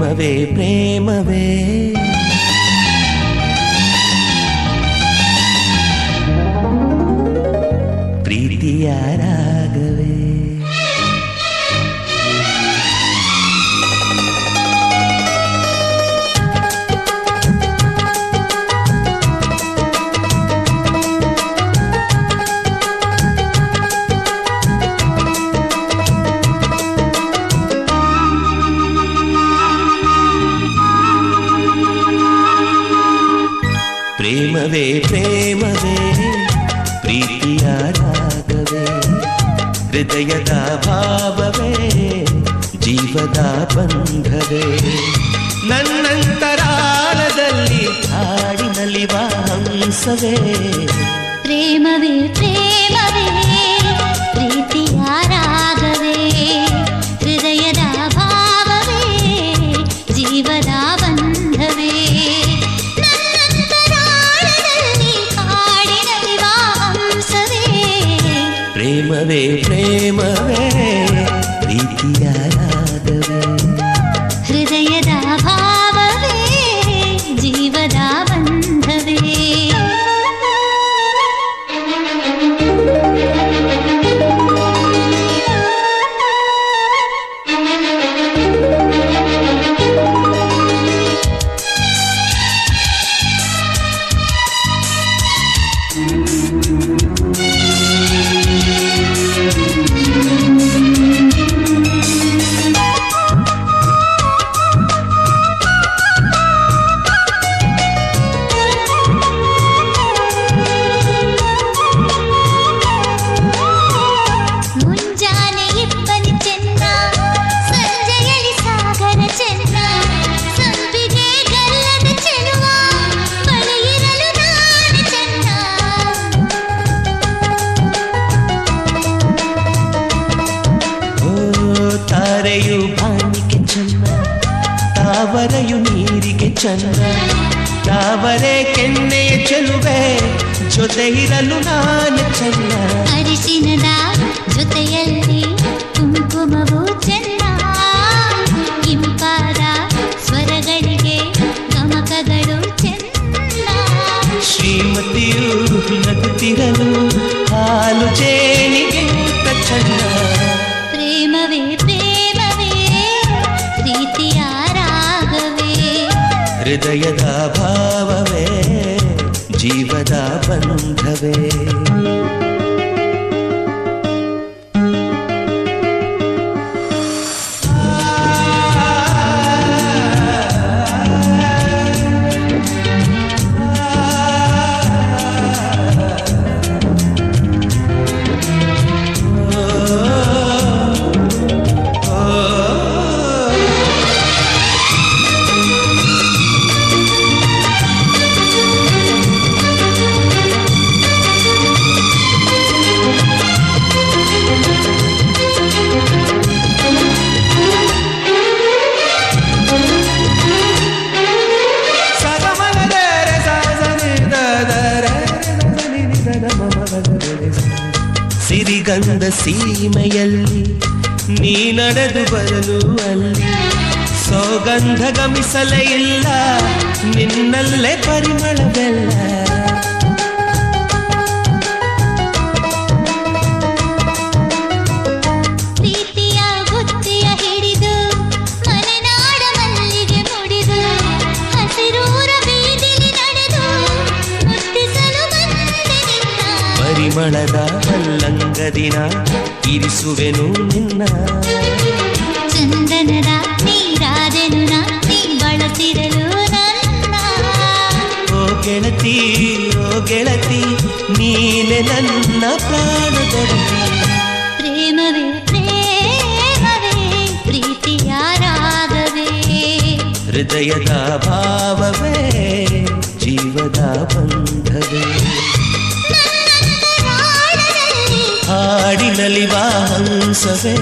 ಪ್ರೇಮವೇ ಪ್ರೇಮವೇ ಪ್ರೀತಿಯ ರಾಗವೇ ಪ್ರೇಮವೇ ಪ್ರೇಮವೇ ಪ್ರೀತಿಯ ರಾಗವೇ ಹೃದಯದ ಭಾವವೇ ಜೀವದ ಬಂಧವೇ ನನ್ನಂತರಾಳದಲ್ಲಿ ಹಾಡಿನಲಿವ ಹಂಸವೇ ಪ್ರೇಮವೇ ಪ್ರೇಮವೇ ಪ್ರೀತಿಯ ರಾಗವೇ ಹೃದಯದ ಭಾವವೇ ಜೀವದ ಬಂಧವೇ ಪ್ರೇಮವೇ ಪ್ರೇಮವೇ ಪ್ರೀತಿಯ ರಾಗವೇ ಹೃದಯದ ಭಾವವೇ ಜೀವದ ಬಂಧವೇ ತಾರೆಯು ಬಾನಿಗೆ ಚೆನ್ನ ತಾವರೆಯು ನೀರಿಗೆ ಚೆನ್ನ ತಾವರೆ ಕೆನ್ನೆಯ ಚೆಲುವೆ ಜೊತೆ ಇರಲು ನಾನು ಚೆನ್ನ ಅರಿಶಿನದ ಜೊತೆಯಲ್ಲಿ ಕುಂಕುಮವು ಚೆನ್ನ ಇಂಪಾದ ಸ್ವರಗಳಿಗೆ ಗಮಕಗಳು ಚೆನ್ನ ಶ್ರೀಮತಿಯು ನಗುತ್ತಿರಲು ಹಾಲು ಜೇನಿಗೆ ಚೆನ್ನ ಪ್ರೇಮವೇ ಪ್ರೇಮವೇ ಪ್ರೀತಿಯ ರಾಗವೇ ಹೃದಯದ ಭಾವವೇ ಜೀವದ ಬಂಧವೇ ಸಿರಿಗಂಧ ಸೀಮೆಯಲ್ಲಿ ನೀ ನಡೆದು ಬರಲು ಅಲ್ಲಿ ಸೌಗಂಧ ಗಮಿಸಲೇ ಇಲ್ಲ ನಿನ್ನಲ್ಲೇ ಪರಿಮಳವೆಲ್ಲ ಪ್ರೀತಿಯ ಗುತ್ತಿಯ ಹಿಡಿದು ಮಲೆನಾಡ ಮಲ್ಲಿಗೆ ಮುಡಿದು ಹಸಿರೂರ ಬೀದಿಲಿ ನಡೆದು ಮುಟ್ಟಿಸಲು ಬಂದೆ ನಿನ್ನ ಪರಿಮಳದ ಮಲ್ಲಂಗದಿನ ಇರಿಸುವೆನು ನಿನ್ನ ಚಂದನದ ನೀರಾದೆನು ನೀ ಬಳಸಿರಲು ನನ್ನ ಓ ಗೆಳತಿ ಓ ಗೆಳತಿ ನೀನೆ ನನ್ನ ಪ್ರಾಣದೊಡತಿ ಪ್ರೇಮವೇ ಪ್ರೇಮವೇ ಪ್ರೀತಿಯ ರಾಗವೇ ಹೃದಯದ ಭಾವವೇ ಜೀವದ ಬಂಧವೇ ಹಾಡಿನಲಿವ ಹಂಸವೇ